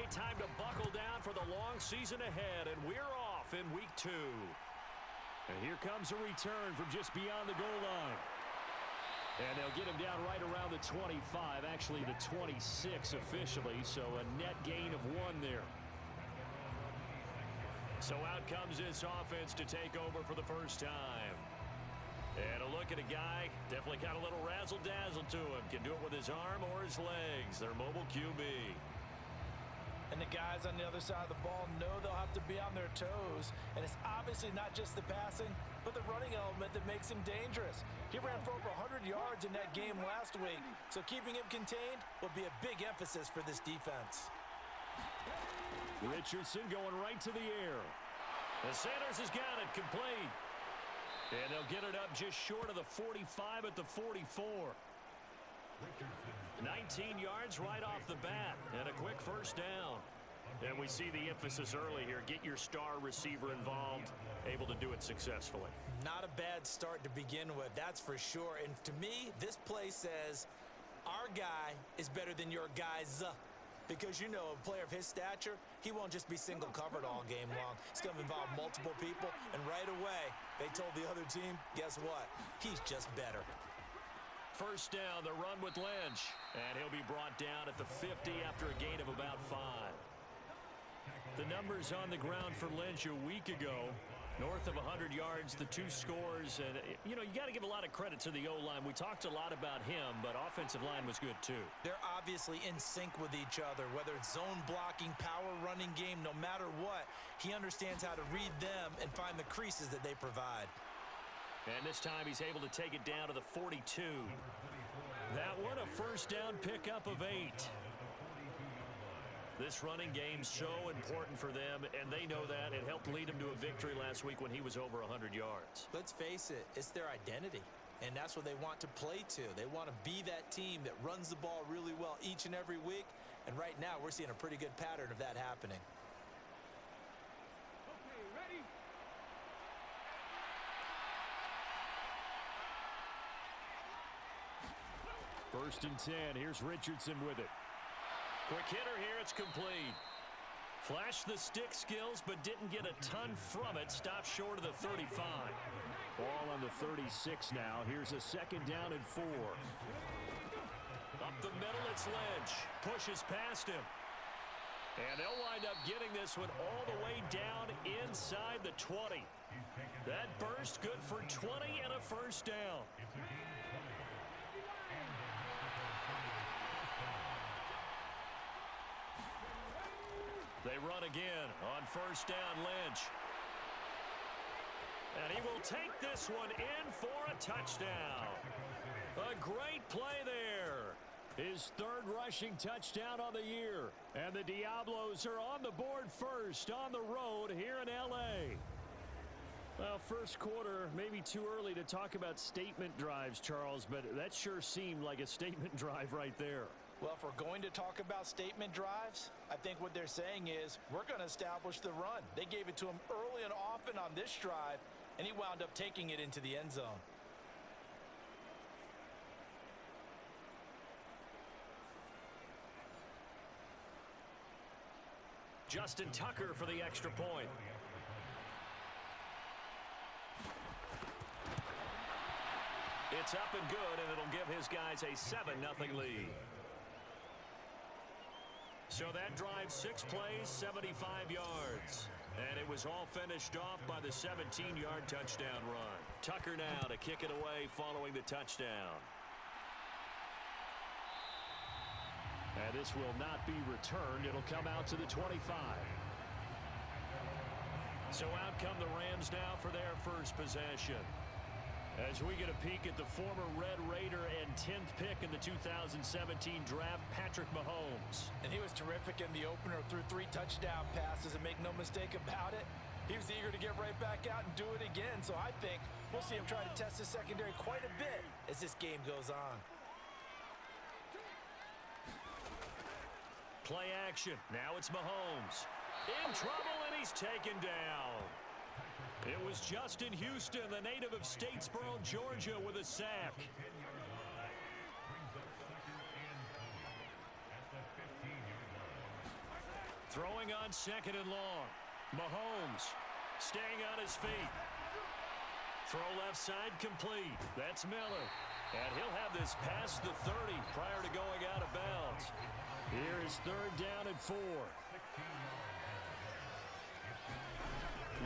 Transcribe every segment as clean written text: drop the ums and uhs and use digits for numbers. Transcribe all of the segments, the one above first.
time to buckle down for the long season ahead, and we're off in week 2. And here comes a return from just beyond the goal line. And they'll get him down right around the 25, actually the 26 officially, so a net gain of 1 there. So out comes this offense to take over for the first time. And a look at a guy, definitely got a little razzle-dazzle to him. Can do it with his arm or his legs. Their mobile QB. And the guys on the other side of the ball know they'll have to be on their toes. And it's obviously not just the passing, but the running element that makes him dangerous. He ran for over 100 yards in that game last week, so keeping him contained will be a big emphasis for this defense. Richardson going right to the air. And Sanders has got it complete. And they'll get it up just short of the 45 at the 44. 19 yards right off the bat, and a quick first down. And we see the emphasis early here. Get your star receiver involved, able to do it successfully. Not a bad start to begin with, that's for sure. And to me, this play says, our guy is better than your guys. Because, you know, a player of his stature, he won't just be single covered all game long. It's going to involve multiple people, and right away, they told the other team, guess what? He's just better. First down, the run with Lynch. And he'll be brought down at the 50 after a gain of about 5. The numbers on the ground for Lynch a week ago, north of 100 yards, the 2 scores. And, you know, you got to give a lot of credit to the O-line. We talked a lot about him, but offensive line was good too. They're obviously in sync with each other, whether it's zone blocking, power running game, no matter what. He understands how to read them and find the creases that they provide. And this time he's able to take it down to the 42. That one, a first down pickup of 8. This running game's so important for them, and they know that. It helped lead them to a victory last week when he was over 100 yards. Let's face it, it's their identity, and that's what they want to play to. They want to be that team that runs the ball really well each and every week, and right now we're seeing a pretty good pattern of that happening. Okay, ready? First and 10. Here's Richardson with it. Quick hitter here. It's complete. Flashed the stick skills, but didn't get a ton from it. Stopped short of the 35. Ball on the 36 now. Here's a second down and 4. Up the middle, it's Lynch. Pushes past him. And they'll wind up getting this one all the way down inside the 20. That burst good for 20 and a first down. They run again on first down, Lynch. And he will take this one in for a touchdown. A great play there. His 3rd rushing touchdown on the year. And the Diablos are on the board first on the road here in L.A. Well, first quarter, maybe too early to talk about statement drives, Charles, but that sure seemed like a statement drive right there. Well, if we're going to talk about statement drives, I think what they're saying is we're going to establish the run. They gave it to him early and often on this drive, and he wound up taking it into the end zone. Justin Tucker for the extra point. It's up and good, and it'll give his guys a 7-0 lead. So that drive, 6 plays, 75 yards. And it was all finished off by the 17-yard touchdown run. Tucker now to kick it away following the touchdown. And this will not be returned. It'll come out to the 25. So out come the Rams now for their first possession. As we get a peek at the former Red Raider and 10th pick in the 2017 draft, Patrick Mahomes. And he was terrific in the opener, threw 3 touchdown passes, and make no mistake about it, he was eager to get right back out and do it again. So I think we'll see him try to test his secondary quite a bit as this game goes on. Play action. Now it's Mahomes. In trouble, and he's taken down. It was Justin Houston, the native of Statesboro, Georgia, with a sack. Throwing on second and long. Mahomes staying on his feet. Throw left side complete. That's Miller. And he'll have this past the 30 prior to going out of bounds. Here is third down and 4.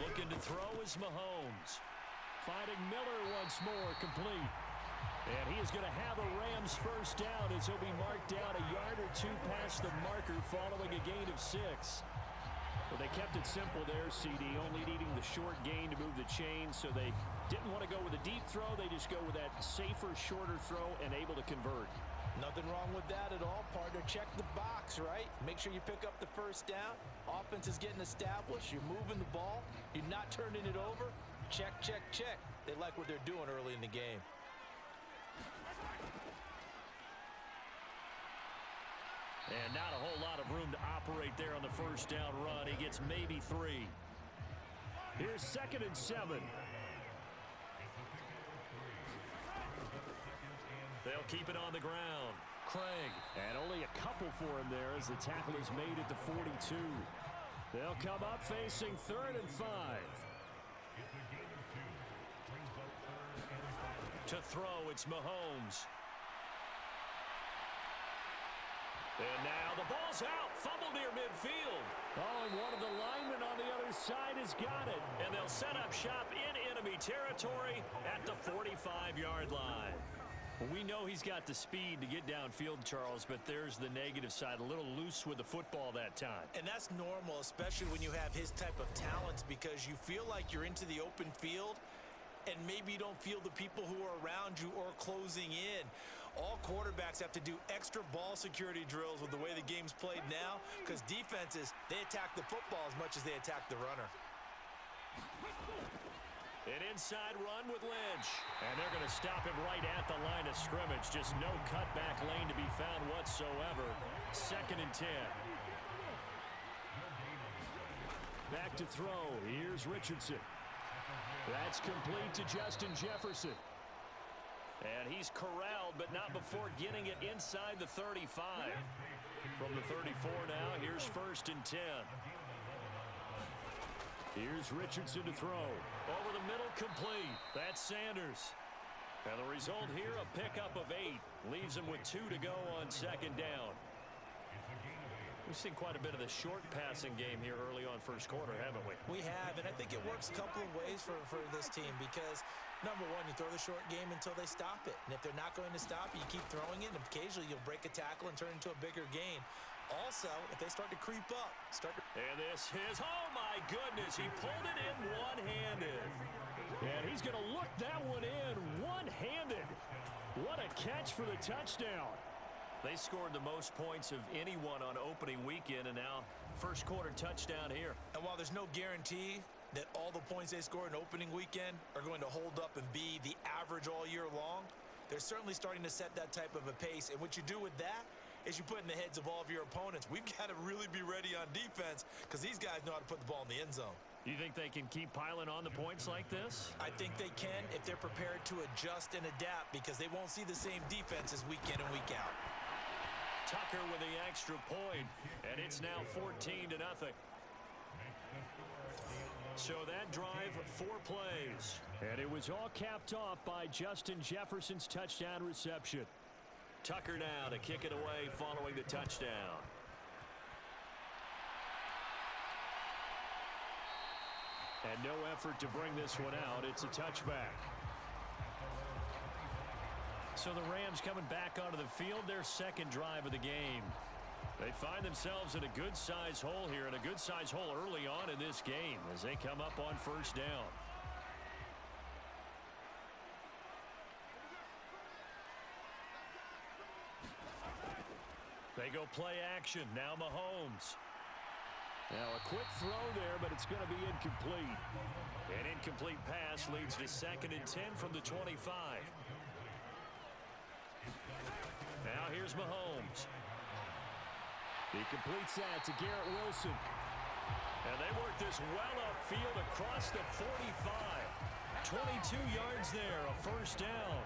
Looking to throw is Mahomes. Finding Miller once more, complete. And he is going to have a Rams first down as he'll be marked down a yard or two past the marker following a gain of 6. Well, they kept it simple there, CD, only needing the short gain to move the chain, so they didn't want to go with a deep throw. They just go with that safer, shorter throw and able to convert. Nothing wrong with that at all, partner. Check the box, right? Make sure you pick up the first down. Offense is getting established. You're moving the ball. You're not turning it over. Check, check, check. They like what they're doing early in the game. And not a whole lot of room to operate there on the first down run. He gets maybe 3. Here's second and 7. They'll keep it on the ground. Craig. And only a couple for him there as the tackle is made at the 42. They'll come up facing third and 5. To throw, it's Mahomes. And now the ball's out. Fumble near midfield. Oh, and one of the linemen on the other side has got it. And they'll set up shop in enemy territory at the 45-yard line. We know he's got the speed to get downfield, Charles, but there's the negative side. A little loose with the football that time. And that's normal, especially when you have his type of talents, because you feel like you're into the open field and maybe you don't feel the people who are around you or closing in. All quarterbacks have to do extra ball security drills with the way the game's played now, because defenses, they attack the football as much as they attack the runner. An inside run with Lynch. And they're going to stop him right at the line of scrimmage. Just no cutback lane to be found whatsoever. Second and 10. Back to throw. Here's Richardson. That's complete to Justin Jefferson. And he's corralled, but not before getting it inside the 35. From the 34 now, here's first and 10. Here's Richardson to throw. Over the middle, complete. That's Sanders. And the result here, a pickup of 8. Leaves him with 2 to go on second down. We've seen quite a bit of the short passing game here early on first quarter, haven't we? We have, and I think it works a couple of ways for this team because, number one, you throw the short game until they stop it. And if they're not going to stop it, you keep throwing it, and occasionally you'll break a tackle and turn it into a bigger gain. Also, if they start to creep up, And this is, oh my goodness, he pulled it in one-handed. And he's going to look that one in one-handed. What a catch for the touchdown. They scored the most points of anyone on opening weekend, and now first quarter touchdown here. And while there's no guarantee that all the points they scored in opening weekend are going to hold up and be the average all year long, they're certainly starting to set that type of a pace. And what you do with that is you put in the heads of all of your opponents, we've got to really be ready on defense because these guys know how to put the ball in the end zone. You think they can keep piling on the points like this? I think they can if they're prepared to adjust and adapt because they won't see the same defenses week in and week out. Tucker with the extra point, and it's now 14-0. So that drive, 4 plays. And it was all capped off by Justin Jefferson's touchdown reception. Tucker now to kick it away following the touchdown. And no effort to bring this one out. It's a touchback. So the Rams coming back onto the field, their second drive of the game. They find themselves in a good-sized hole here, and a good-sized hole early on in this game as they come up on first down. They go play action. Now Mahomes. Now a quick throw there, but it's going to be incomplete. An incomplete pass leads to second and 10 from the 25. Now here's Mahomes. He completes that to Garrett Wilson. And they work this well upfield across the 45. 22 yards there, a first down.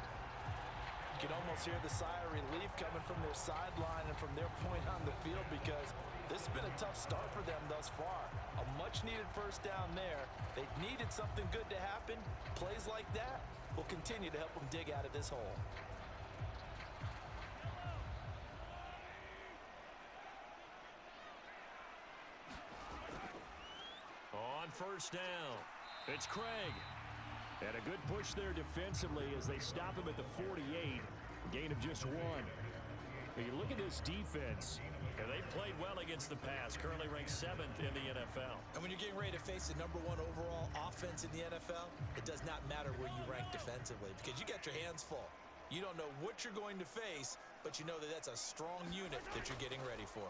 You can almost hear the sigh of relief coming from their sideline and from their point on the field, because this has been a tough start for them thus far. A much-needed first down there. They needed something good to happen. Plays like that will continue to help them dig out of this hole. On first down, it's Craig. And a good push there defensively as they stop him at the 48. Gain of just 1. You look at this defense, and they played well against the pass, currently ranked 7th in the NFL. And when you're getting ready to face the #1 overall offense in the NFL, it does not matter where you rank defensively, because you got your hands full. You don't know what you're going to face, but you know that that's a strong unit that you're getting ready for.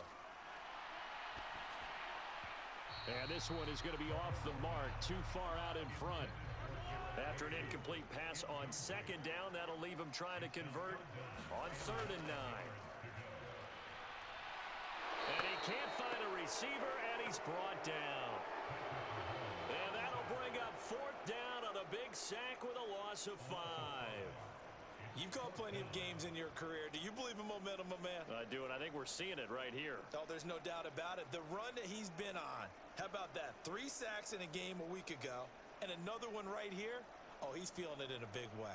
And this one is going to be off the mark, too far out in front. After an incomplete pass on second down, that'll leave him trying to convert on 3rd and 9. And he can't find a receiver, and he's brought down. And that'll bring up 4th down on a big sack with a loss of 5. You've called plenty of games in your career. Do you believe in momentum, my man? I do, and I think we're seeing it right here. Oh, there's no doubt about it. The run that he's been on. How about that? 3 sacks in a game a week ago, and another one right here. Oh, he's feeling it in a big way.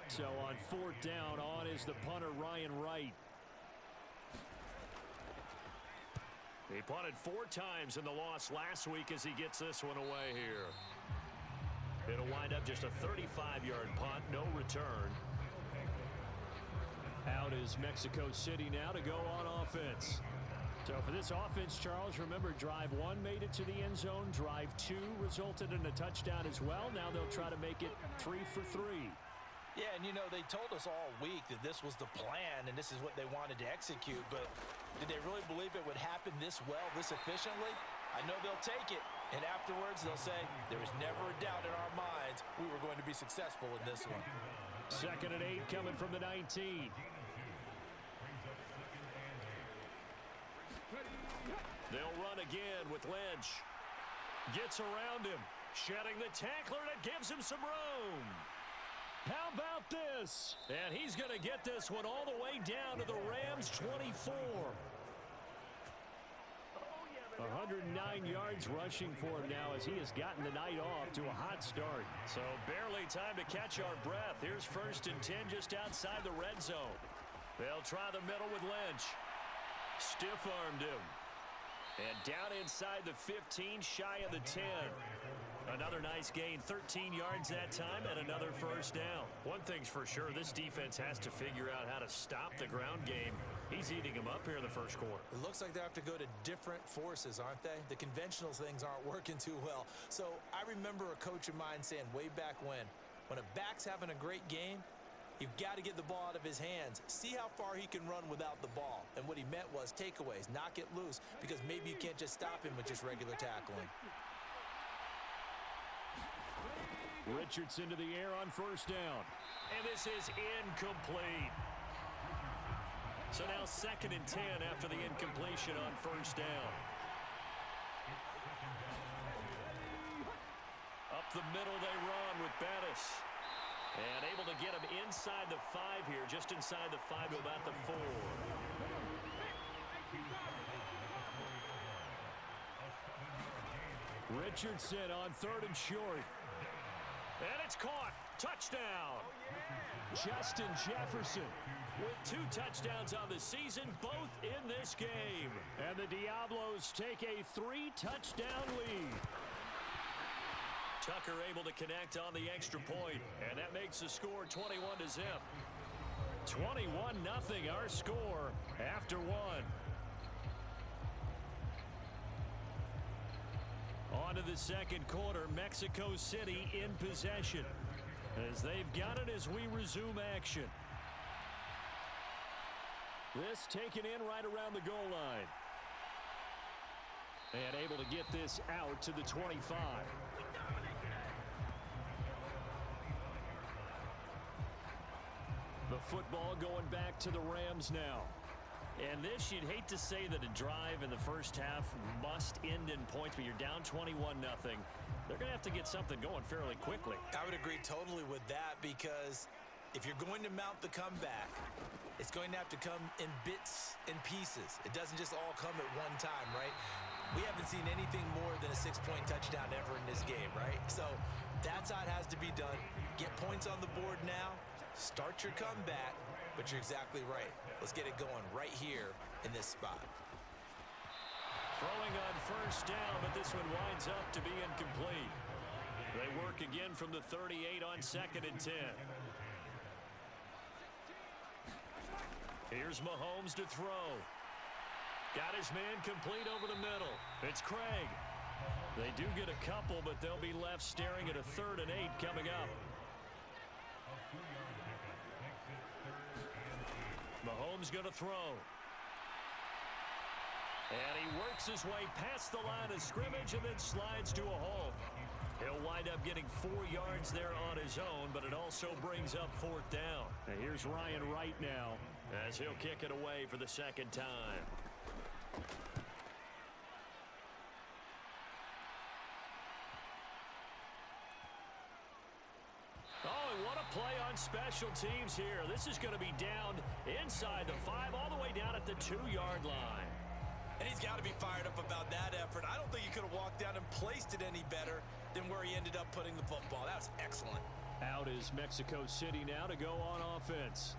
So on 4th down, on is the punter, Ryan Wright. He punted 4 times in the loss last week as he gets this one away here. It'll wind up just a 35-yard punt, no return. Out is Mexico City now to go on offense. So for this offense, Charles, remember, drive 1 made it to the end zone. Drive 2 resulted in a touchdown as well. Now they'll try to make it 3 for 3. Yeah, and you know, they told us all week that this was the plan and this is what they wanted to execute, but did they really believe it would happen this well, this efficiently? I know they'll take it, and afterwards they'll say, there was never a doubt in our minds we were going to be successful in this one. 2nd and 8 coming from the 19. They'll run again with Lynch. Gets around him, shedding the tackler, and it gives him some room. How about this? And he's going to get this one all the way down to the Rams' 24. 109 yards rushing for him now as he has gotten the night off to a hot start. So barely time to catch our breath. Here's 1st and 10 just outside the red zone. They'll try the middle with Lynch. Stiff-armed him. And down inside the 15, shy of the 10. Another nice gain, 13 yards that time, and another first down. One thing's for sure, this defense has to figure out how to stop the ground game. He's eating them up here in the first quarter. It looks like they have to go to different forces, aren't they? The conventional things aren't working too well. So I remember a coach of mine saying way back when a back's having a great game, you've got to get the ball out of his hands. See how far he can run without the ball. And what he meant was takeaways, knock it loose, because maybe you can't just stop him with just regular tackling. Richardson to the air on first down. And this is incomplete. So now 2nd and 10 after the incompletion on first down. Up the middle they run with Bettis. And able to get him inside the 5 here, just inside the 5 to about the 4. Richardson on 3rd and short. And it's caught. Touchdown. Justin Jefferson with 2 touchdowns on the season, both in this game. And the Diablos take a 3-touchdown lead. Tucker able to connect on the extra point, and that makes the score 21-0. 21-0 our score after 1. On to the second quarter, Mexico City in possession as they've got it as we resume action. This taken in right around the goal line. And able to get this out to the 25. The football going back to the Rams now. And this, you'd hate to say that a drive in the first half must end in points, but you're down 21-0. They're going to have to get something going fairly quickly. I would agree totally with that, because if you're going to mount the comeback, it's going to have to come in bits and pieces. It doesn't just all come at one time, right? We haven't seen anything more than a 6-point touchdown ever in this game, right? So that's how it has to be done. Get points on the board now. Start your comeback, but you're exactly right. Let's get it going right here in this spot. Throwing on first down, but this one winds up to be incomplete. They work again from the 38 on 2nd and 10. Here's Mahomes to throw. Got his man complete over the middle. It's Craig. They do get a couple, but they'll be left staring at a 3rd and 8 coming up. Mahomes going to throw. And he works his way past the line of scrimmage and then slides to a halt. He'll wind up getting 4 yards there on his own, but it also brings up 4th down. And here's Ryan Wright now as he'll kick it away for the 2nd time. Oh, and what a play on special teams here. This is going to be down inside the 5, all the way down at the 2-yard line. And he's got to be fired up about that effort. I don't think he could have walked down and placed it any better than where he ended up putting the football. That was excellent. Out is Mexico City now to go on offense.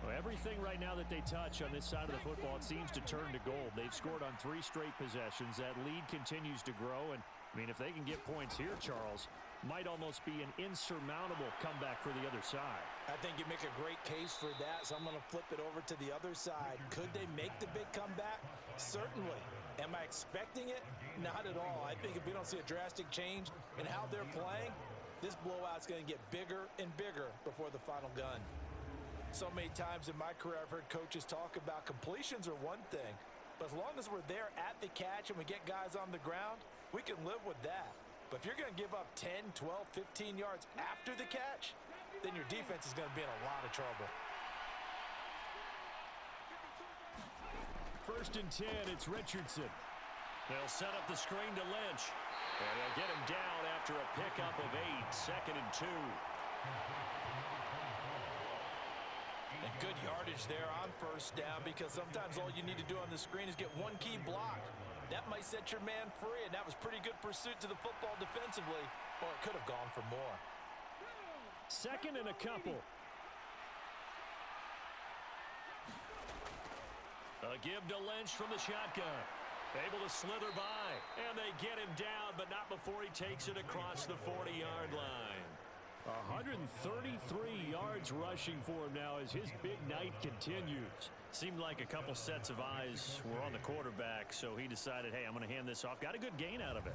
Well, everything right now that they touch on this side of the football, it seems to turn to gold. They've scored on 3 straight possessions. That lead continues to grow. And, I mean, if they can get points here, Charles, might almost be an insurmountable comeback for the other side. I think you make a great case for that, so I'm going to flip it over to the other side. Could they make the big comeback? Certainly. Am I expecting it? Not at all. I think if we don't see a drastic change in how they're playing, this blowout's going to get bigger and bigger before the final gun. So many times in my career, I've heard coaches talk about completions are one thing, but as long as we're there at the catch and we get guys on the ground, we can live with that. But if you're going to give up 10, 12, 15 yards after the catch, then your defense is going to be in a lot of trouble. 1st and 10, it's Richardson. They'll set up the screen to Lynch. And they'll get him down after a pickup of 8, 2nd and 2. And good yardage there on first down, because sometimes all you need to do on the screen is get one key block. That might set your man free, and that was pretty good pursuit to the football defensively, or it could have gone for more. 2nd and a couple. A give to Lynch from the shotgun. Able to slither by, and they get him down, but not before he takes it across the 40-yard line. 133 yards rushing for him now as his big night continues. Seemed like a couple sets of eyes were on the quarterback, so he decided, hey, I'm going to hand this off. Got a good gain out of it.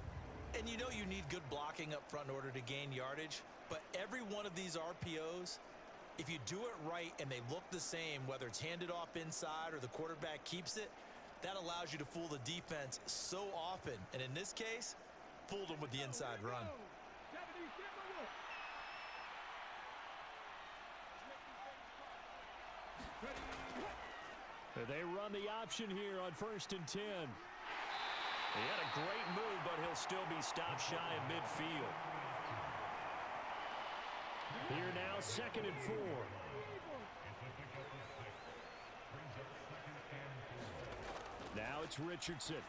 And you know you need good blocking up front in order to gain yardage, but every one of these RPOs, if you do it right and they look the same, whether it's handed off inside or the quarterback keeps it, that allows you to fool the defense so often. And in this case, fooled them with the inside run. They run the option here on 1st and 10. He had a great move, but he'll still be stopped shy of midfield. Here now, 2nd and 4. Now it's Richardson.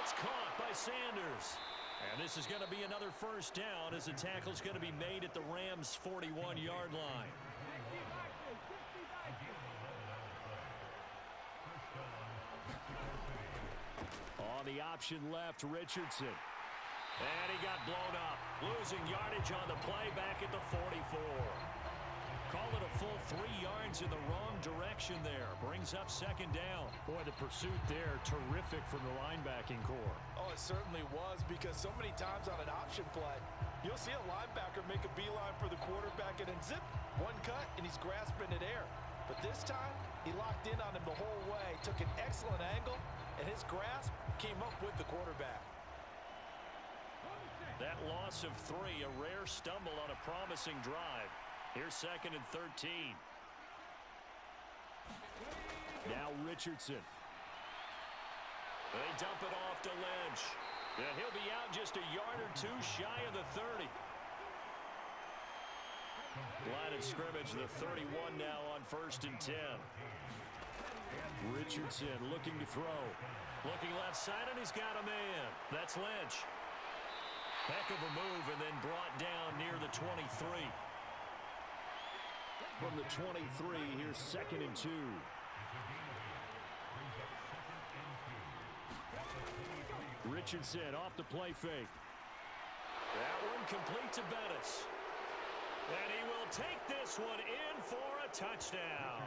It's caught by Sanders. And this is going to be another first down as the tackle's going to be made at the Rams' 41-yard line. On the option left, Richardson. And he got blown up. Losing yardage on the play back at the 44. Call it a full 3 yards in the wrong direction there. Brings up 2nd down. Boy, the pursuit there, terrific from the linebacking core. Oh, it certainly was, because so many times on an option play, you'll see a linebacker make a beeline for the quarterback and then zip, one cut, and he's grasping at air. But this time, he locked in on him the whole way, took an excellent angle, and his grasp came up with the quarterback. That loss of 3, a rare stumble on a promising drive. Here's 2nd and 13. Now Richardson. They dump it off to Lynch. And he'll be out just a yard or two shy of the 30. Line of scrimmage, the 31 now on 1st and 10. Richardson looking to throw. Looking left side, and he's got a man. That's Lynch. Heck of a move, and then brought down near the 23. From the 23, here's 2nd and 2. Richardson off the play fake. That one complete to Bettis. And he will take this one in for a touchdown.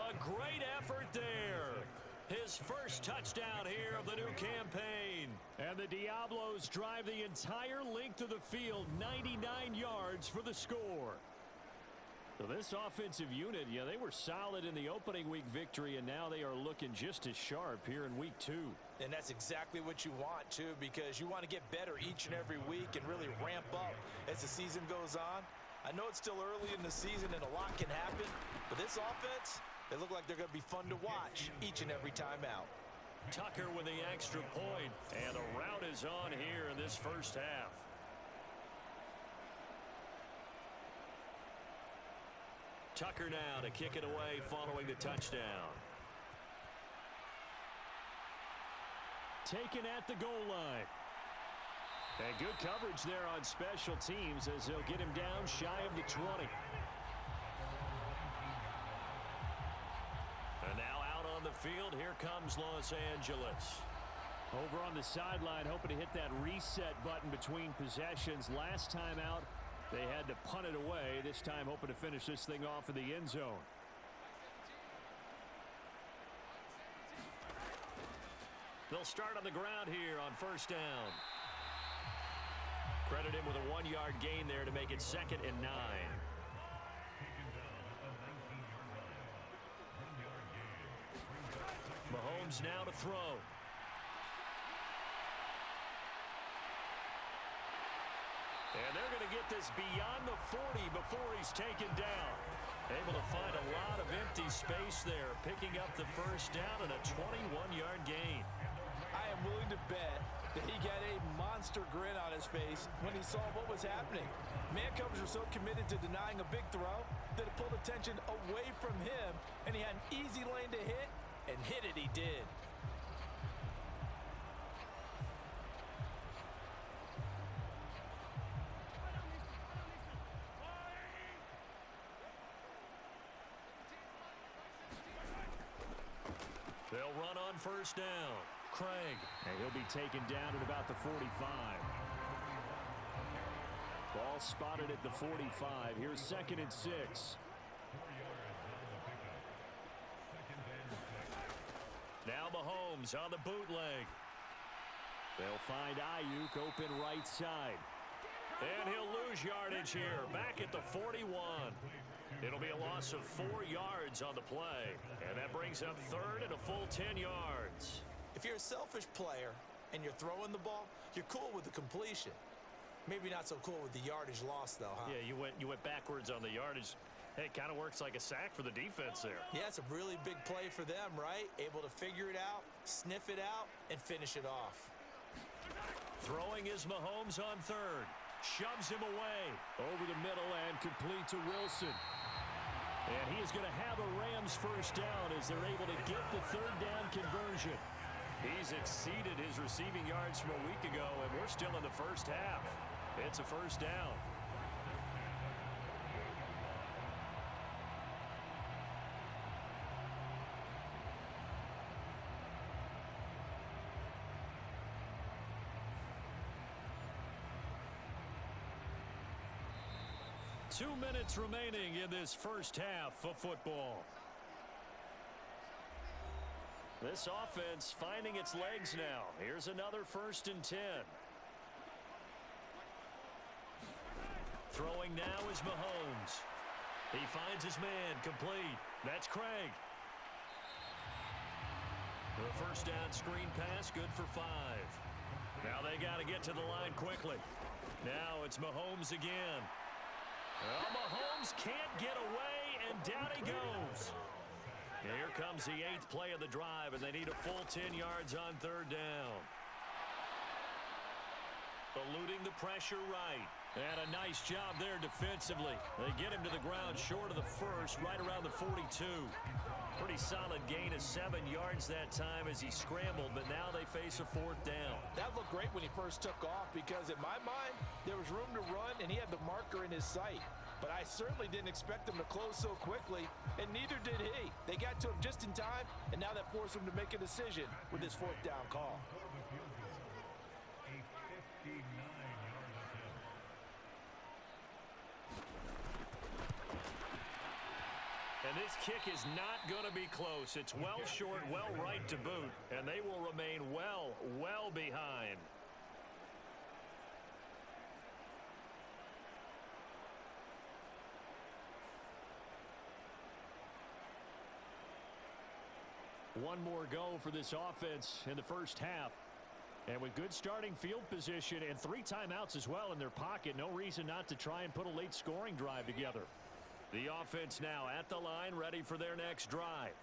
A great effort there. His first touchdown here of the new campaign. And the Diablos drive the entire length of the field, 99 yards for the score. So this offensive unit, yeah, they were solid in the opening week victory, and now they are looking just as sharp here in week 2. And that's exactly what you want, too, because you want to get better each and every week and really ramp up as the season goes on. I know it's still early in the season and a lot can happen, but this offense, they look like they're going to be fun to watch each and every time out. Tucker with the extra point, and the route is on here in this first half. Tucker now to kick it away following the touchdown. Taken at the goal line. And good coverage there on special teams as they'll get him down shy of the 20. And now out on the field, here comes Los Angeles. Over on the sideline, hoping to hit that reset button between possessions. Last time out, they had to punt it away. This time hoping to finish this thing off in the end zone. They'll start on the ground here on 1st down. Credit him with a 1-yard gain there to make it 2nd and 9. Mahomes now to throw. And they're going to get this beyond the 40 before he's taken down. Able to find a lot of empty space there, picking up the 1st down and a 21-yard gain. I am willing to bet that he got a monster grin on his face when he saw what was happening. Man coverage were so committed to denying a big throw that it pulled attention away from him, and he had an easy lane to hit, and hit it he did. They'll run on 1st down. Craig. And he'll be taken down at about the 45. Ball spotted at the 45. Here's 2nd and 6. Now Mahomes on the bootleg. They'll find Ayuk open right side. And he'll lose yardage here. Back at the 41. It'll be a loss of 4 yards on the play. And that brings up 3rd and a full 10 yards. If you're a selfish player and you're throwing the ball, you're cool with the completion. Maybe not so cool with the yardage loss, though, huh? Yeah, you went backwards on the yardage. Hey, it kind of works like a sack for the defense there. Yeah, it's a really big play for them, right? Able to figure it out, sniff it out, and finish it off. Throwing is Mahomes on 3rd. Shoves him away. Over the middle and complete to Wilson. And he is going to have a Rams 1st down as they're able to get the 3rd down conversion. He's exceeded his receiving yards from a week ago, and we're still in the first half. It's a 1st down. Two minutes remaining in this first half of football. This offense finding its legs now. Here's another 1st and 10. Throwing now is Mahomes. He finds his man complete. That's Craig. The 1st down screen pass, good for 5. Now they got to get to the line quickly. Now it's Mahomes again. Well, Mahomes can't get away, and down he goes. Here comes the 8th play of the drive, and they need a full 10 yards on third down. Eluding the pressure right. And a nice job there defensively. They get him to the ground short of the first, right around the 42. Pretty solid gain of 7 yards that time as he scrambled, but now they face a 4th down. That looked great when he first took off because in my mind, there was room to run and he had the marker in his sight. But I certainly didn't expect him to close so quickly, and neither did he. They got to him just in time, and now that forced him to make a decision with this 4th down call. And this kick is not going to be close. It's well short, well right to boot, and they will remain well behind. One more go for this offense in the first half. And with good starting field position and 3 timeouts as well in their pocket, no reason not to try and put a late scoring drive together. The offense now at the line, ready for their next drive.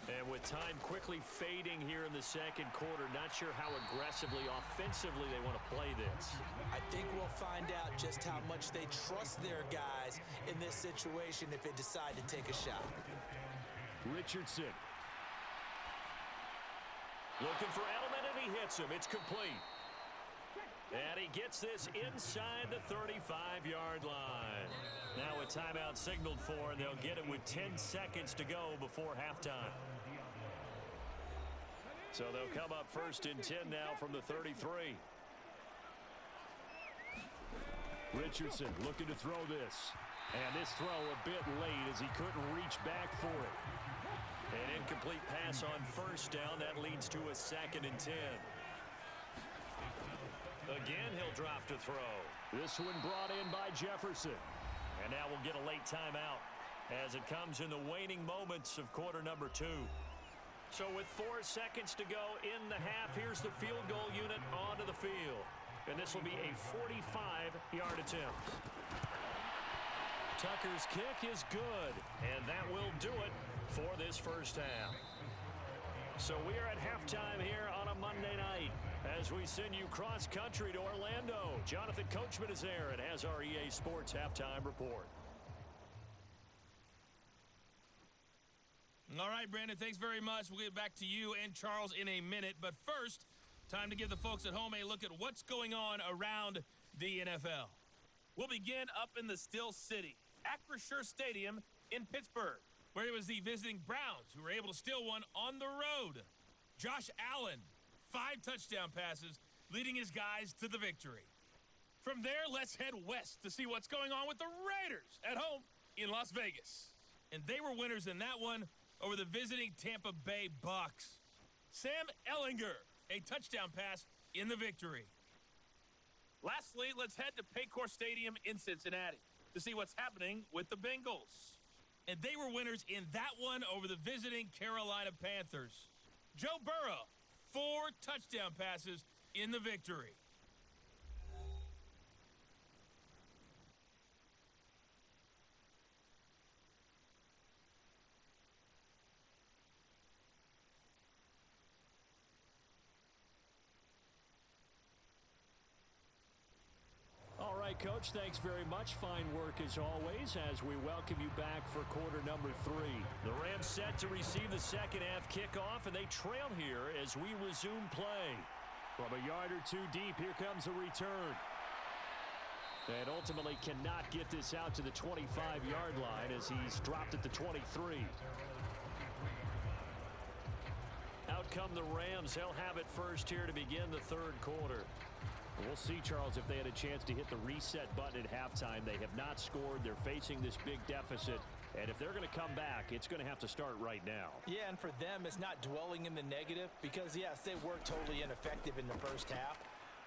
And with time quickly fading here in the second quarter, not sure how aggressively, offensively they want to play this. I think we'll find out just how much they trust their guys in this situation if they decide to take a shot. Richardson. Looking for Edelman, and he hits him. It's complete. And he gets this inside the 35-yard line. Now a timeout signaled for, and they'll get it with 10 seconds to go before halftime. So they'll come up 1st and 10 now from the 33. Richardson looking to throw this. And this throw a bit late as he couldn't reach back for it. An incomplete pass on 1st down. That leads to a 2nd and 10. Again, he'll drop to throw. This one brought in by Jefferson. And now we'll get a late timeout as it comes in the waning moments of quarter number 2. So with 4 seconds to go in the half, here's the field goal unit onto the field. And this will be a 45-yard attempt. Tucker's kick is good, and that will do it for this first half. So we are at halftime here on a Monday night as we send you cross-country to Orlando. Jonathan Coachman is there and has our EA Sports Halftime Report. All right, Brandon, thanks very much. We'll get back to you and Charles in a minute. But first, time to give the folks at home a look at what's going on around the NFL. We'll begin up in the Steel City, Acrisure Stadium in Pittsburgh, where it was the visiting Browns who were able to steal one on the road. Josh Allen, 5 touchdown passes, leading his guys to the victory. From there, let's head west to see what's going on with the Raiders at home in Las Vegas. And they were winners in that one over the visiting Tampa Bay Bucks. Sam Ehlinger, a touchdown pass in the victory. Lastly, let's head to Paycor Stadium in Cincinnati to see what's happening with the Bengals. And they were winners in that one over the visiting Carolina Panthers. Joe Burrow, 4 touchdown passes in the victory. All right, Coach, thanks very much. Fine work as always as we welcome you back for quarter number 3. The Rams set to receive the second half kickoff, and they trail here as we resume play. From a yard or 2 deep, here comes a return. And ultimately cannot get this out to the 25-yard line as he's dropped at the 23. Out come the Rams. They'll have it first here to begin the third quarter. We'll see, Charles, if they had a chance to hit the reset button at halftime. They have not scored. They're facing this big deficit. And if they're going to come back, it's going to have to start right now. Yeah, and for them, it's not dwelling in the negative because, yes, they were totally ineffective in the first half.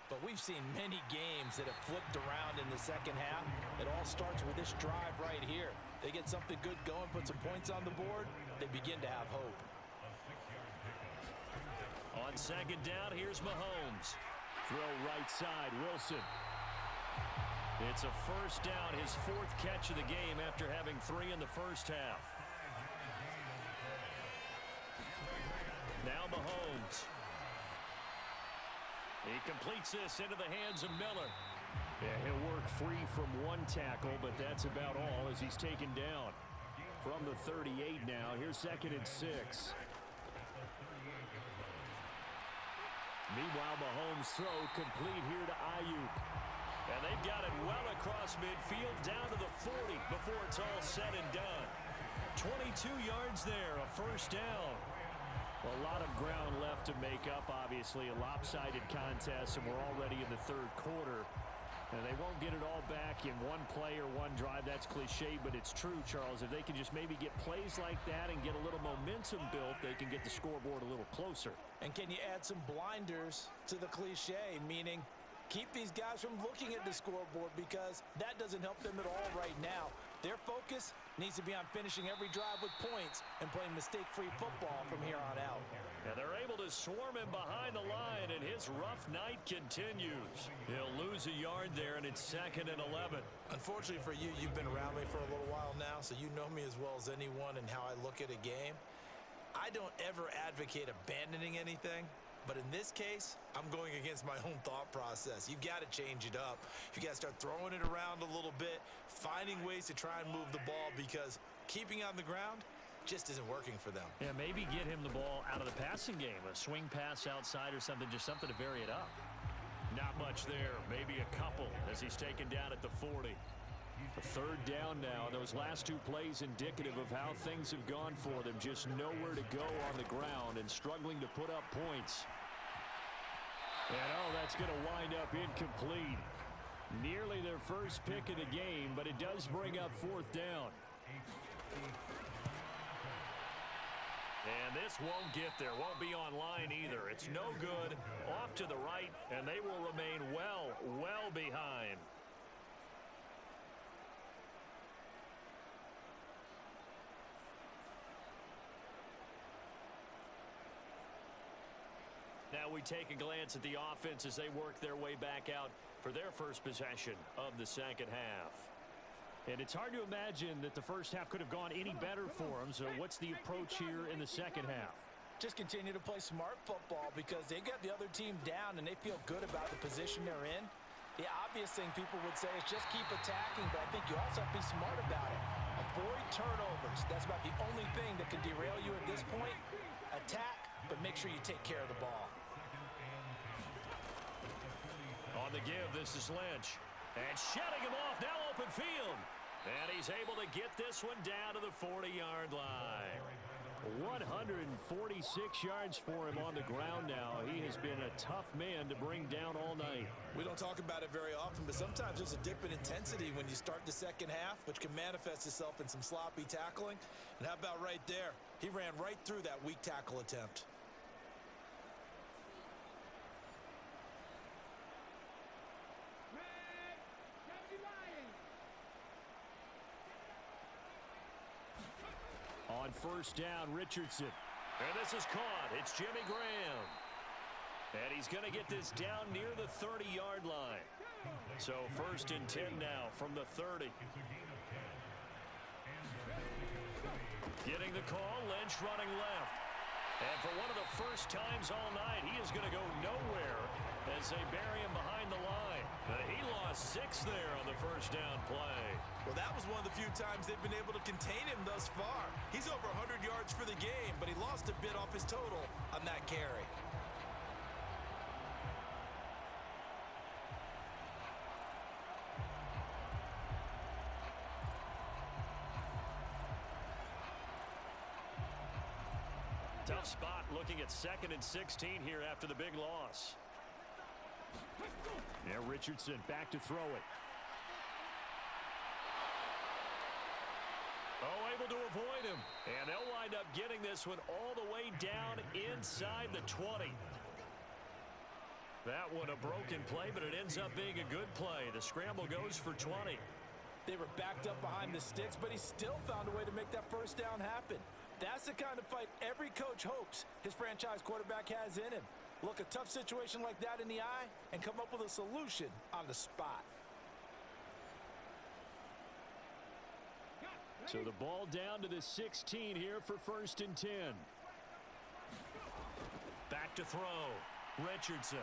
But we've seen many games that have flipped around in the second half. It all starts with this drive right here. They get something good going, put some points on the board, they begin to have hope. On second down, here's Mahomes. Throw right side, Wilson. It's a first down, his 4th catch of the game after having 3 in the first half. Now Mahomes. He completes this into the hands of Miller. Yeah, he'll work free from one tackle, but that's about all as he's taken down. From the 38 now, here's 2nd and 6. Meanwhile, Mahomes' throw complete here to Ayuk. And they've got it well across midfield down to the 40 before it's all said and done. 22 yards there, a first down. A lot of ground left to make up, obviously. A lopsided contest, and we're already in the 3rd quarter. And they won't get it all back in one play or one drive. That's cliche, but it's true, Charles. If they can just maybe get plays like that and get a little momentum built, they can get the scoreboard a little closer. And can you add some blinders to the cliche, meaning keep these guys from looking at the scoreboard, because that doesn't help them at all right now. Their focus needs to be on finishing every drive with points and playing mistake-free football from here on out. And they're able to swarm him behind the line, and his rough night continues. He'll lose a yard there, and it's 2nd and 11. Unfortunately for you, you've been around me for a little while now, so you know me as well as anyone and how I look at a game. I don't ever advocate abandoning anything. But in this case, I'm going against my own thought process. You've got to change it up. You got to start throwing it around a little bit, finding ways to try and move the ball, because keeping on the ground just isn't working for them. Yeah, maybe get him the ball out of the passing game. A swing pass outside or something, just something to vary it up. Not much there, maybe a couple as he's taken down at the 40. A 3rd down now. Those last 2 plays indicative of how things have gone for them. Just nowhere to go on the ground and struggling to put up points. And that's going to wind up incomplete. Nearly their first pick of the game, but it does bring up 4th down. And this won't get there, won't be online either. It's no good, off to the right, and they will remain well behind. Now we take a glance at the offense as they work their way back out for their first possession of the 2nd half. And it's hard to imagine that the first half could have gone any better for them. So what's the approach here in the 2nd half? Just continue to play smart football, because they got the other team down and they feel good about the position they're in. The obvious thing people would say is just keep attacking, but I think you also have to be smart about it. Avoid turnovers. That's about the only thing that can derail you at this point. Attack, but make sure you take care of the ball. On the give, this is Lynch. And shutting him off, now open field. And he's able to get this one down to the 40-yard line. 146 yards for him on the ground now. He has been a tough man to bring down all night. We don't talk about it very often, but sometimes there's a dip in intensity when you start the 2nd half, which can manifest itself in some sloppy tackling. And how about right there? He ran right through that weak tackle attempt. On 1st down, Richardson. And this is caught. It's Jimmy Graham. And he's going to get this down near the 30-yard line. So 1st and 10 now from the 30. Getting the call, Lynch running left. And for one of the first times all night, he is going to go nowhere as they bury him behind the line. But he lost 6 there on the 1st down play. Well, that was one of the few times they've been able to contain him thus far. He's over 100 yards for the game, but he lost a bit off his total on that carry. Tough spot looking at 2nd and 16 here after the big loss. Yeah, Richardson back to throw it. Oh, able to avoid him. And they'll wind up getting this one all the way down inside the 20. That one a broken play, but it ends up being a good play. The scramble goes for 20. They were backed up behind the sticks, but he still found a way to make that 1st down happen. That's the kind of fight every coach hopes his franchise quarterback has in him. Look a tough situation like that in the eye and come up with a solution on the spot. So the ball down to the 16 here for 1st and 10. to throw. Richardson.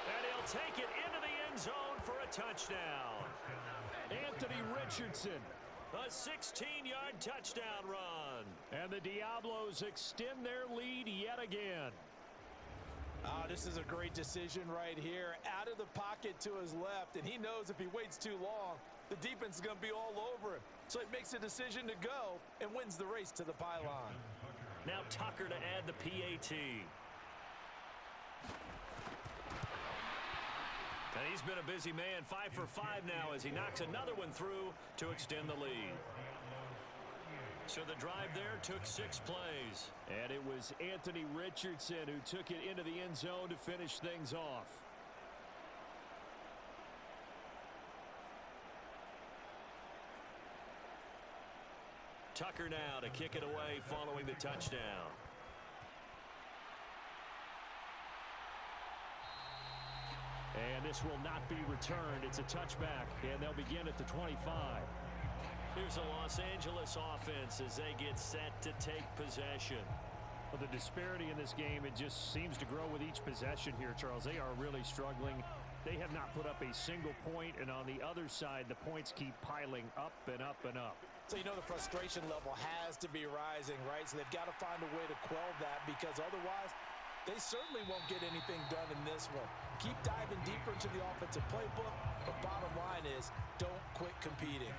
And he'll take it into the end zone for a touchdown. Anthony Richardson. A 16-yard touchdown run. And the Diablos extend their lead yet again. Oh, this is a great decision right here. Out of the pocket to his left, and he knows if he waits too long, the defense is going to be all over him. So he makes a decision to go and wins the race to the pylon. Now Tucker to add the PAT. And he's been a busy man, 5 for 5 now as he knocks another one through to extend the lead. So the drive there took 6 plays. And it was Anthony Richardson who took it into the end zone to finish things off. Tucker now to kick it away following the touchdown. And this will not be returned. It's a touchback, and they'll begin at the 25. Here's the Los Angeles offense as they get set to take possession. Well, the disparity in this game, it just seems to grow with each possession here, Charles. They are really struggling. They have not put up a single point, and on the other side, the points keep piling up and up and up. So you know the frustration level has to be rising, right? So they've got to find a way to quell that because otherwise they certainly won't get anything done in this one. Keep diving deeper into the offensive playbook, but bottom line is don't quit competing.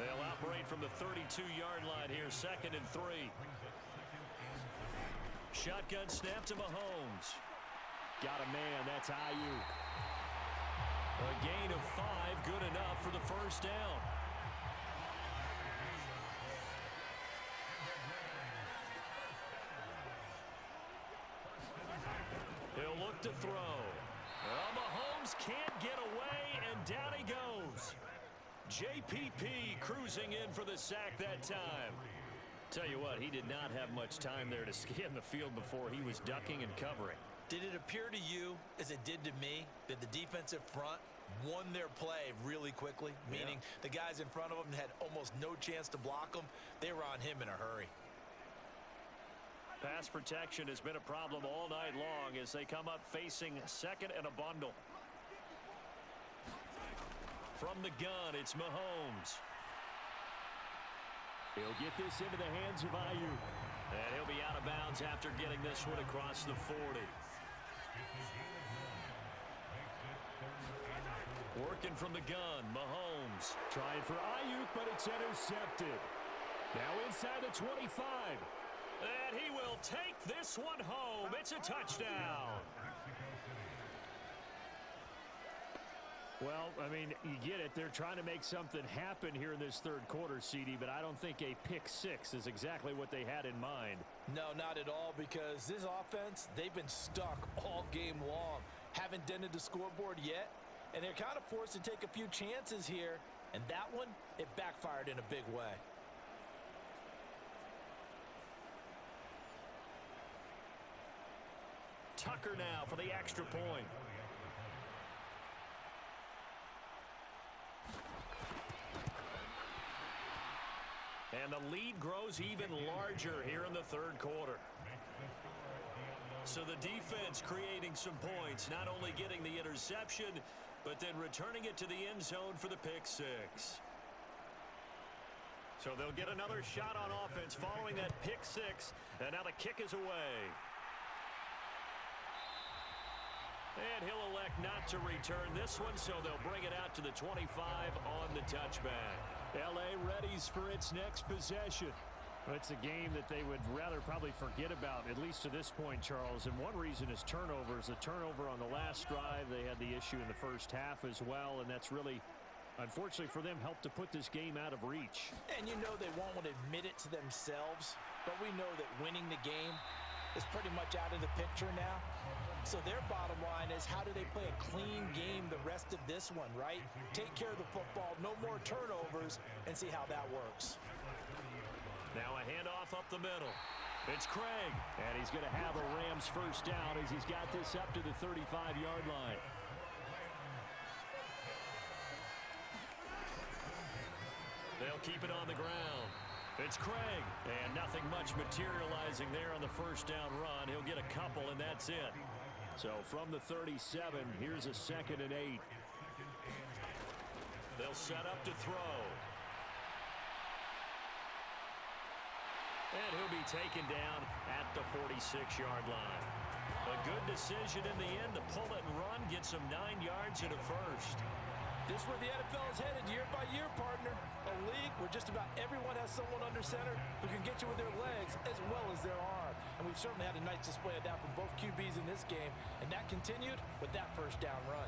They'll operate from the 32-yard line here, 2nd and 3. Shotgun snap to Mahomes. Got a man, that's Ayuk. A gain of 5, good enough for the first down. He'll look to throw. Well, Mahomes can't get away, and down he goes. JPP cruising in for the sack that time. Tell you what, he did not have much time there to scan the field before he was ducking and covering. Did it appear to you, as it did to me, that the defensive front won their play really quickly? Meaning the guys in front of them had almost no chance to block them. They were on him in a hurry. Pass protection has been a problem all night long as they come up facing 2nd and a bundle. From the gun, it's Mahomes. He'll get this into the hands of Ayuk. And he'll be out of bounds after getting this one across the 40. Working from the gun, Mahomes. Trying for Ayuk, but it's intercepted. Now inside the 25. And he will take this one home. It's a touchdown. Well, I mean, you get it. They're trying to make something happen here in this third quarter, CD, but I don't think a pick 6 is exactly what they had in mind. No, not at all, because this offense, they've been stuck all game long. Haven't dented the scoreboard yet, and they're kind of forced to take a few chances here, and that one, it backfired in a big way. Tucker now for the extra point. And the lead grows even larger here in the third quarter. So the defense creating some points, not only getting the interception, but then returning it to the end zone for the pick 6. So they'll get another shot on offense following that pick 6, and now the kick is away. And he'll elect not to return this one, so they'll bring it out to the 25 on the touchback. L.A. readies for its next possession. It's a game that they would rather probably forget about, at least to this point, Charles. And one reason is turnovers. The turnover on the last drive, they had the issue in the first half as well, and that's really, unfortunately for them, helped to put this game out of reach. And you know they won't want to admit it to themselves, but we know that winning the game is pretty much out of the picture now. So their bottom line is, how do they play a clean game the rest of this one, right? Take care of the football, no more turnovers, and see how that works. Now a handoff up the middle. It's Craig, and he's going to have a Rams first down as he's got this up to the 35-yard line. They'll keep it on the ground. It's Craig, and nothing much materializing there on the first down run. He'll get a couple, and that's it. So from the 37, here's a 2nd and 8. They'll set up to throw. And he'll be taken down at the 46-yard line. A good decision in the end to pull it and run, get some 9 yards and a first. This is where the NFL is headed year by year, partner. A league where just about everyone has someone under center who can get you with their legs as well as their arm. And we've certainly had a nice display of that from both QBs in this game, and that continued with that first down run.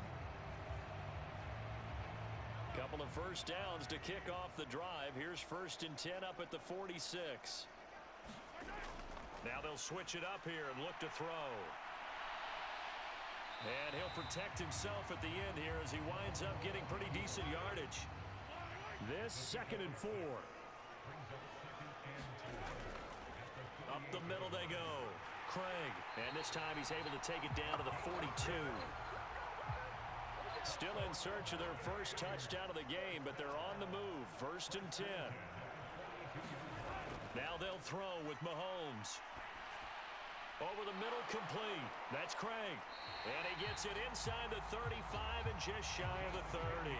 Couple of first downs to kick off the drive. Here's 1st and 10 up at the 46. Now they'll switch it up here and look to throw. And he'll protect himself at the end here as he winds up getting pretty decent yardage. This 2nd and 4. Up the middle they go. Craig. And this time he's able to take it down to the 42. Still in search of their first touchdown of the game, but they're on the move. 1st and 10. Now they'll throw with Mahomes. Over the middle, complete. That's Craig. And he gets it inside the 35 and just shy of the 30.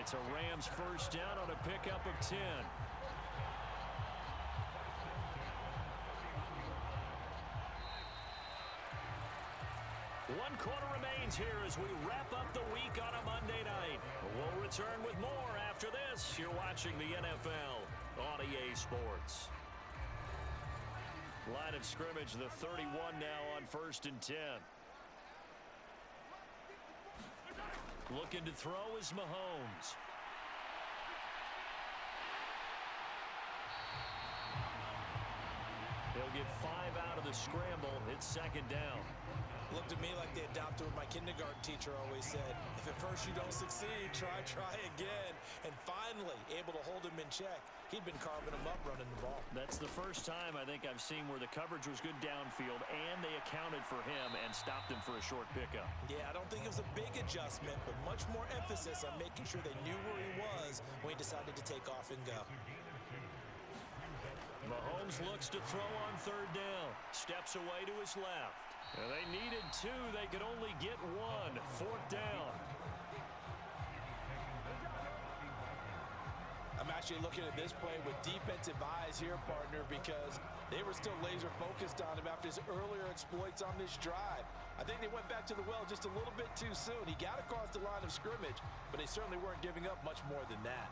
It's a Rams first down on a pickup of 10. One quarter remains here as we wrap up the week on a Monday night. We'll return with more after this. You're watching the NFL on EA Sports. Line of scrimmage, the 31 now on 1st and 10. Looking to throw is Mahomes. He'll get 5 out of the scramble. It's 2nd down. Looked to me like they adopted what my kindergarten teacher always said. If at first you don't succeed, try again. And finally, able to hold him in check. He'd been carving him up running the ball. That's the first time I think I've seen where the coverage was good downfield and they accounted for him and stopped him for a short pickup. Yeah, I don't think it was a big adjustment, but much more emphasis on making sure they knew where he was when he decided to take off and go. Mahomes looks to throw on 3rd down. Steps away to his left. And they needed 2. They could only get 1. 4th down. I'm actually looking at this play with defensive eyes here, partner, because they were still laser focused on him after his earlier exploits on this drive. I think they went back to the well just a little bit too soon. He got across the line of scrimmage, but they certainly weren't giving up much more than that.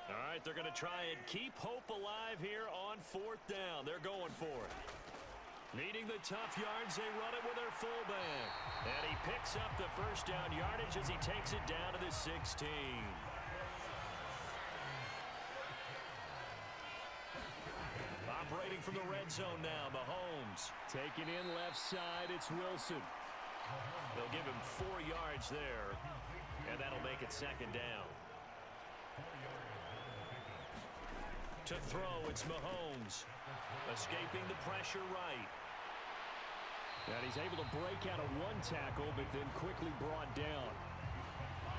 All right, they're going to try and keep hope alive here on 4th down. They're going for it. Needing the tough yards, they run it with their fullback. And he picks up the first down yardage as he takes it down to the 16. Operating from the red zone now, Mahomes. Taking in left side, it's Wilson. They'll give him 4 yards there, and that'll make it 2nd down. To throw, it's Mahomes. Escaping the pressure right. And he's able to break out of 1 tackle, but then quickly brought down.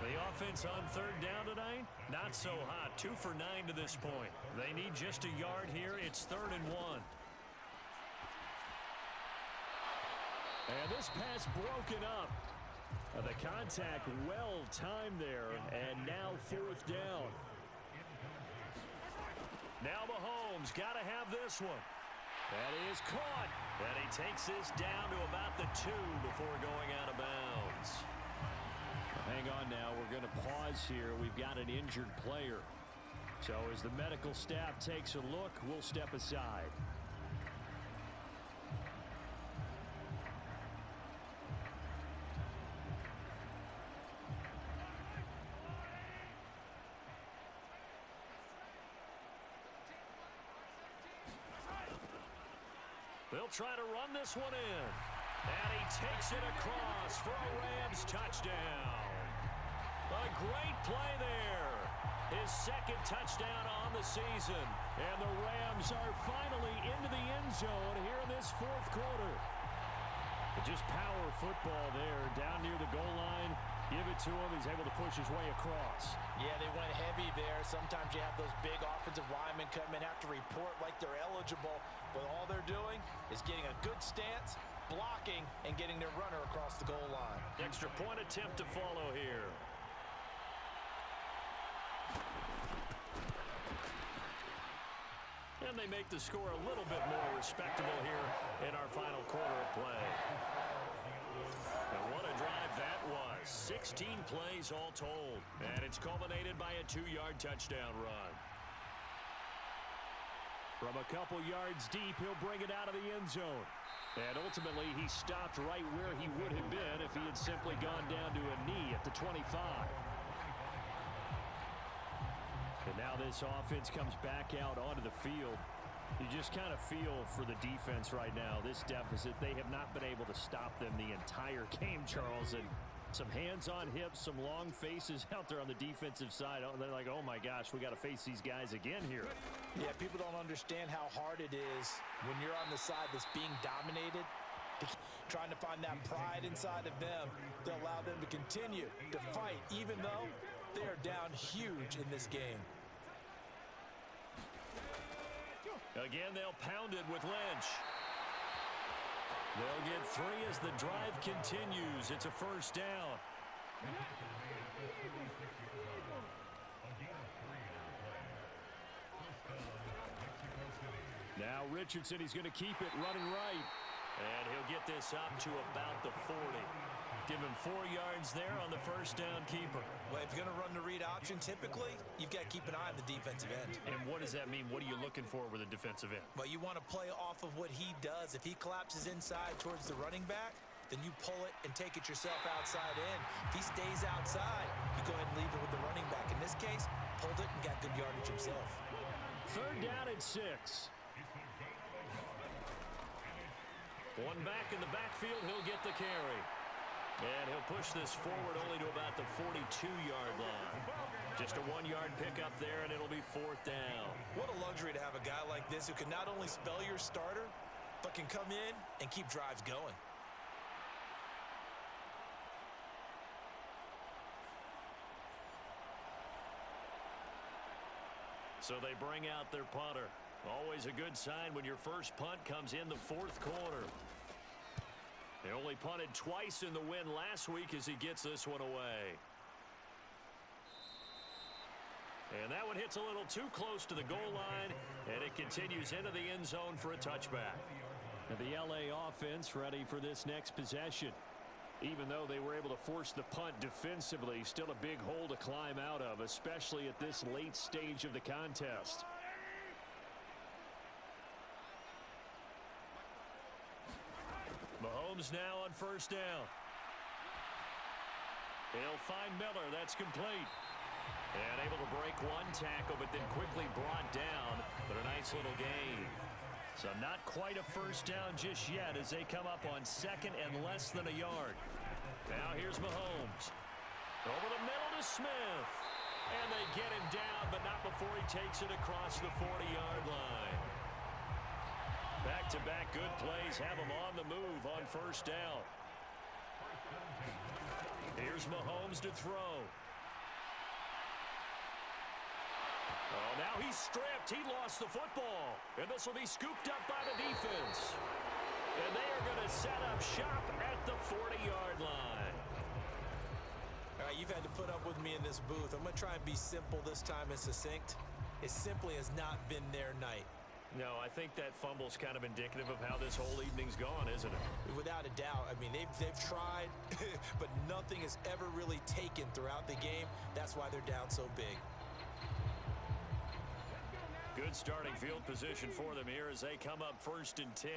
The offense on 3rd down tonight, not so hot. 2 for 9 to this point. They need just a yard here. It's 3rd and 1. And this pass broken up. The contact well timed there, and now 4th down. Now Mahomes got to have this one. That is caught. And he takes this down to about the 2 before going out of bounds. Hang on now. We're going to pause here. We've got an injured player. So as the medical staff takes a look, we'll step aside. They'll try to run this one in. And he takes it across for a Rams touchdown. A great play there. His 2nd touchdown on the season. And the Rams are finally into the end zone here in this 4th quarter. Just power football there, down near the goal line. Give it to him. He's able to push his way across. Yeah, they went heavy there. Sometimes you have those big offensive linemen come in, have to report like they're eligible, but all they're doing is getting a good stance, blocking, and getting their runner across the goal line. Extra point attempt to follow here. And they make the score a little bit more respectable here in our final quarter of play. And what a drive that was. 16 plays all told. And it's culminated by a 2-yard touchdown run. From a couple yards deep, he'll bring it out of the end zone. And ultimately, he stopped right where he would have been if he had simply gone down to a knee at the 25. And now this offense comes back out onto the field. You just kind of feel for the defense right now, this deficit. They have not been able to stop them the entire game, Charles. And some hands on hips, some long faces out there on the defensive side. They're like, oh my gosh, we got to face these guys again here. Yeah, people don't understand how hard it is when you're on the side that's being dominated. Trying to find that pride inside of them to allow them to continue to fight, even though they are down huge in this game. Again, they'll pound it with Lynch. They'll get 3 as the drive continues. It's a first down. Now Richardson, he's going to keep it running right. And he'll get this up to about the 40. Give him 4 yards there on the first down keeper. Well, if you're going to run the read option, typically, you've got to keep an eye on the defensive end. And what does that mean? What are you looking for with a defensive end? Well, you want to play off of what he does. If he collapses inside towards the running back, then you pull it and take it yourself outside in. If he stays outside, you go ahead and leave it with the running back. In this case, pulled it and got good yardage himself. 3rd down and 6. One back in the backfield, he'll get the carry. And he'll push this forward only to about the 42-yard line. Just a 1-yard pickup there, and it'll be 4th down. What a luxury to have a guy like this who can not only spell your starter, but can come in and keep drives going. So they bring out their punter. Always a good sign when your first punt comes in the 4th quarter. They only punted twice in the win last week as he gets this one away. And that one hits a little too close to the goal line, and it continues into the end zone for a touchback. And the LA offense ready for this next possession. Even though they were able to force the punt defensively, still a big hole to climb out of, especially at this late stage of the contest. Mahomes now on first down. He'll find Miller. That's complete. And able to break one tackle, but then quickly brought down. But a nice little gain. So not quite a first down just yet as they come up on 2nd and less than a yard. Now here's Mahomes. Over the middle to Smith. And they get him down, but not before he takes it across the 40-yard line. Back-to-back good plays have him on the move on first down. Here's Mahomes to throw. Oh, now he's stripped. He lost the football. And this will be scooped up by the defense. And they are going to set up shop at the 40-yard line. All right, you've had to put up with me in this booth. I'm going to try and be simple this time and succinct. It simply has not been their night. No, I think that fumble's kind of indicative of how this whole evening's gone, isn't it? Without a doubt. I mean, they've tried, but nothing has ever really taken throughout the game. That's why they're down so big. Good starting field position for them here as they come up 1st and 10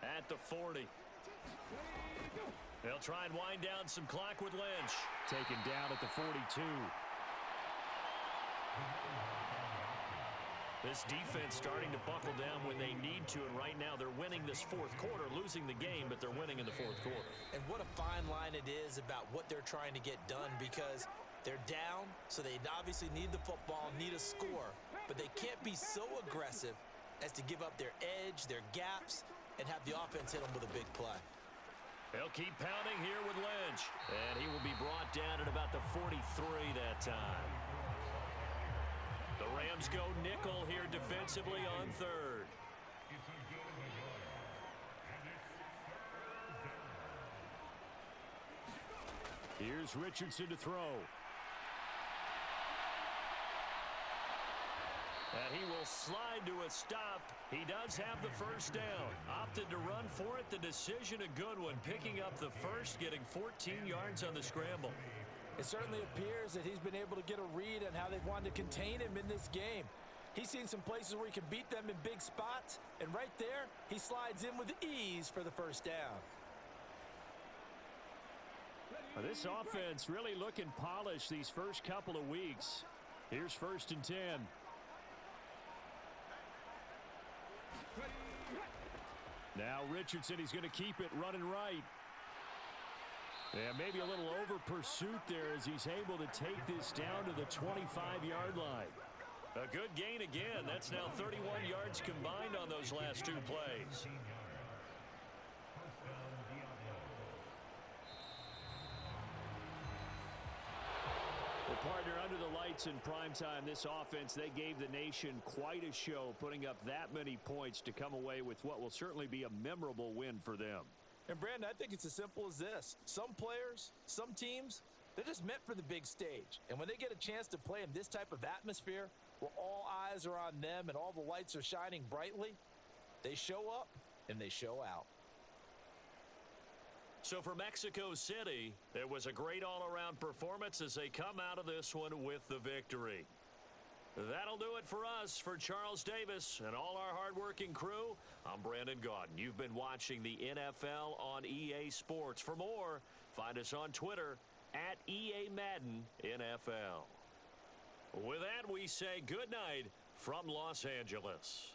at the 40. They'll try and wind down some clock with Lynch. Taken down at the 42. This defense starting to buckle down when they need to, and right now they're winning this 4th quarter, losing the game, but they're winning in the 4th quarter. And what a fine line it is about what they're trying to get done, because they're down, so they obviously need the football, need a score, but they can't be so aggressive as to give up their edge, their gaps, and have the offense hit them with a big play. He'll keep pounding here with Lynch. And he will be brought down at about the 43 that time. The Rams go nickel here defensively on third. Here's Richardson to throw. And he will slide to a stop. He does have the first down. Opted to run for it. The decision a good one. Picking up the first, getting 14 yards on the scramble. It certainly appears that he's been able to get a read on how they've wanted to contain him in this game. He's seen some places where he can beat them in big spots. And right there, he slides in with ease for the first down. Well, this offense really looking polished these first couple of weeks. Here's 1st and 10. Now Richardson, he's going to keep it running right. Yeah, maybe a little over pursuit there as he's able to take this down to the 25-yard line. A good gain again. That's now 31 yards combined on those last two plays. Well, partner, under the lights in primetime, this offense, they gave the nation quite a show, putting up that many points to come away with what will certainly be a memorable win for them. And, Brandon, I think it's as simple as this. Some players, some teams, they're just meant for the big stage. And when they get a chance to play in this type of atmosphere where all eyes are on them and all the lights are shining brightly, they show up and they show out. So for Mexico City, it was a great all-around performance as they come out of this one with the victory. That'll do it for us. For Charles Davis and all our hardworking crew, I'm Brandon Gaudin. You've been watching the NFL on EA Sports. For more, find us on Twitter at EA Madden NFL. With that, we say good night from Los Angeles.